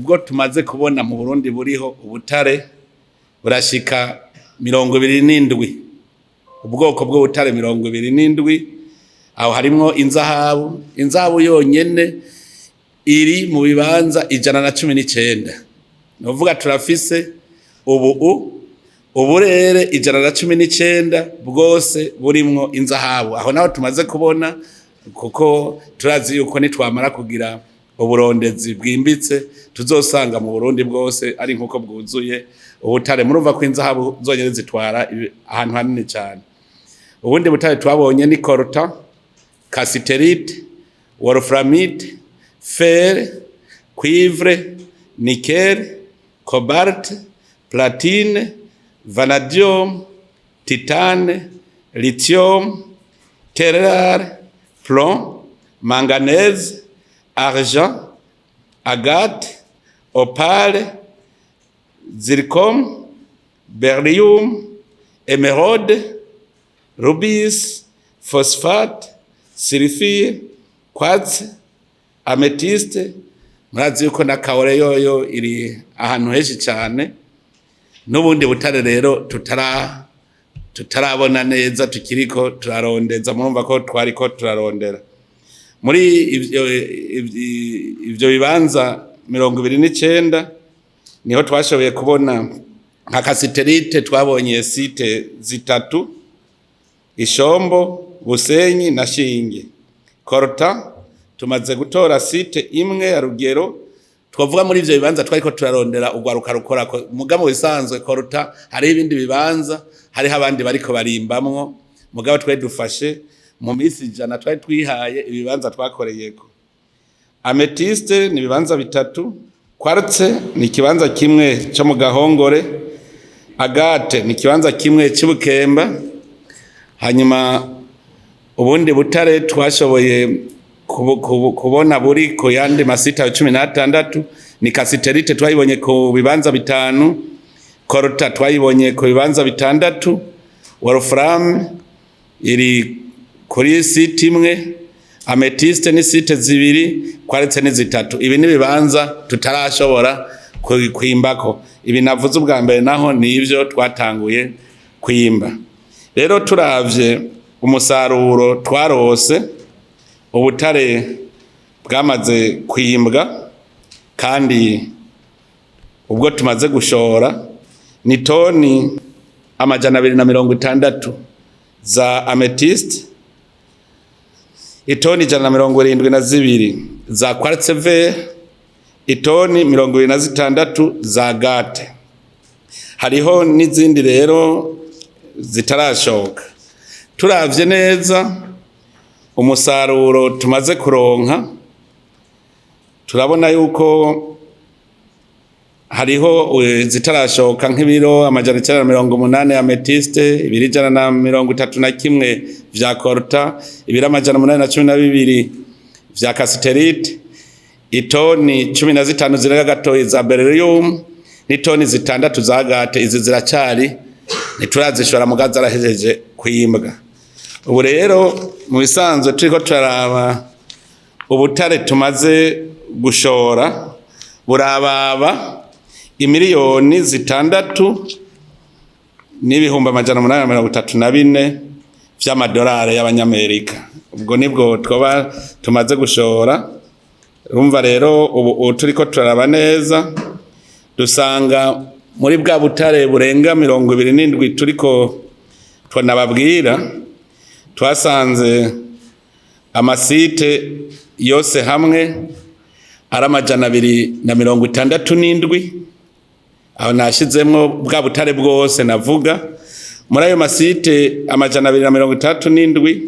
ubwo tumaze kubona mu Burundi buriho ubutare burashika 27, ubwoko bw'ubutare 27, aho harimwo inzahabu yonyene iri mu bibanza 119. Novuga turafise uburere 119 bwose burimwo inzahabu. Aho naho tumaze kubona, kuko turazi yuko nitwamara kugira uburondezi bwimbitse tuzosanga mu Burundi bwose ari nkuko bwuzuye ubutare. Murumva ko inzahabu zonyene zitwara ahantu hanini cyane. Ubundi butare twabonye ni coltan, cassiterite, wolframite, fer, cuivre, nickel, cobalt, platine, vanadium, titane, lithium, terre, plomb, manganèse, argent, agate, opale, zircon, beryllium, émeraude, rubis, phosphate, sulfure, quartz, amethyste. Murazi yuko na kaore yoyo iri ahantu henshi cyane. N'ubundi butare rero tutarabona neza, tukiriko turarondeza. Murumva ko twariko turarondera muri ivyo bibanza 29 niho twashoboye kubona nka cassiterite. Twabonye site zitatu: Ishombo, Busenyi na Shinge. Coltan tumaze gutora site imwe ya Rugero. Twavuga muri ivyo bibanza twariko turarondera ugwaruka rukora mugabo bisanzwe Coltan hari ibindi bibanza, hari abandi bariko barimbamwo, mugabo twari dufashe mu minsi 100 twari twihaye ibibanza twakoreyeko. Amethyste ni ibibanza 3, quartz ni kibanza kimwe cyo mu Gahongore, agate ni kibanza kimwe cy'Ibukemba. Hanyuma ubundi butare twashoboye kubona buri ko yandi masita 16 ni cassiterite twayibonye ku bibanza 5, coltan twayibonye ku bibanza 6, wolfram iri kuri site imwe, amethyste ni site 2, quartz ni 3. Ibi ni bibanza tutarashobora kwimbako. Ibi navuze ubwa mbere naho ni ivyo twatanguye kwimba. Rero turavye umusaruro twarose, ubutare bwamaze kwimbwa kandi ubwo tumaze gushora ni toni 260 za amethyste, itoni 172 za quartz vert, itoni 26 za agate. Hariho n'izindi rero zitarashoka. Turavye neza umusaruro tumaze kuronka, turabona yuko hariho zitarashoka nk'ibiro 180 amethyste, ibiri 131 vya coltan, ibiri 812 vya cassiterite, itoni 15 ziraga gatoyi za beryllium, n'itoni 6 za agate. Izi ziracari ntiturazishora mugaza arahejeje kwimbwa. Ubu rero mu bisanzwe turiko turaraba ubutare tumaze gushora burababa imiliyoni 6 n'ibihumbi 834 vy'amadolari y'abanyamerika. Ubwo nibwo twoba tumaze gushora. Urumva rero ubu turiko turaraba neza, dusanga muri bwa butare burenga 27 turiko twanababwira, twasanze amasite yose hamwe ari 267. Aho nashizemwo bwa butare bwose navuga. Muri ayo masite 267,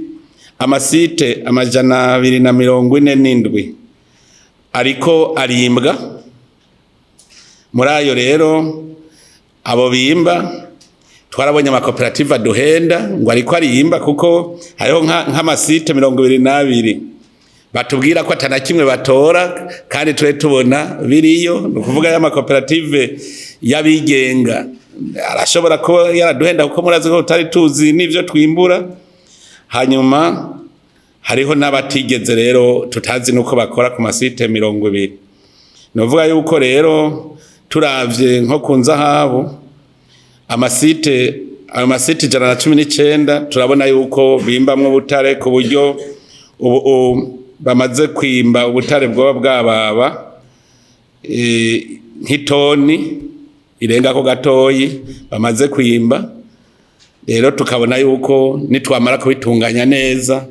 amasite 247 ariko arimbwa. Muri ayo rero abo bimba twarabonye amakoperative aduhenda ngo ariko arimba, kuko hariho nk'amasite 22 batubwira ko atana kimwe batora, kandi ture tubona biriyo. No kuvuga ya makoperative yabigenga arashobora ko yaraduhenda, kuko murazi ko tutari tuzi n'ivyo twimbura. Hanyuma hariho n'abatigeze rero tutazi nuko bakora ku masite 20. novuga yuko rero turavye nko ku Nzahabu amasite 119 turabona yuko bimbamwe ubutare ku buryo bamaze kwimba ubutare bwoba bwababa nk'itoni irenga ko gatoyi bamaze kwimba. Rero tukabona yuko nitwamara kubitunganya neza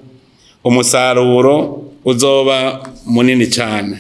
umusaruro uzoba munini cyane.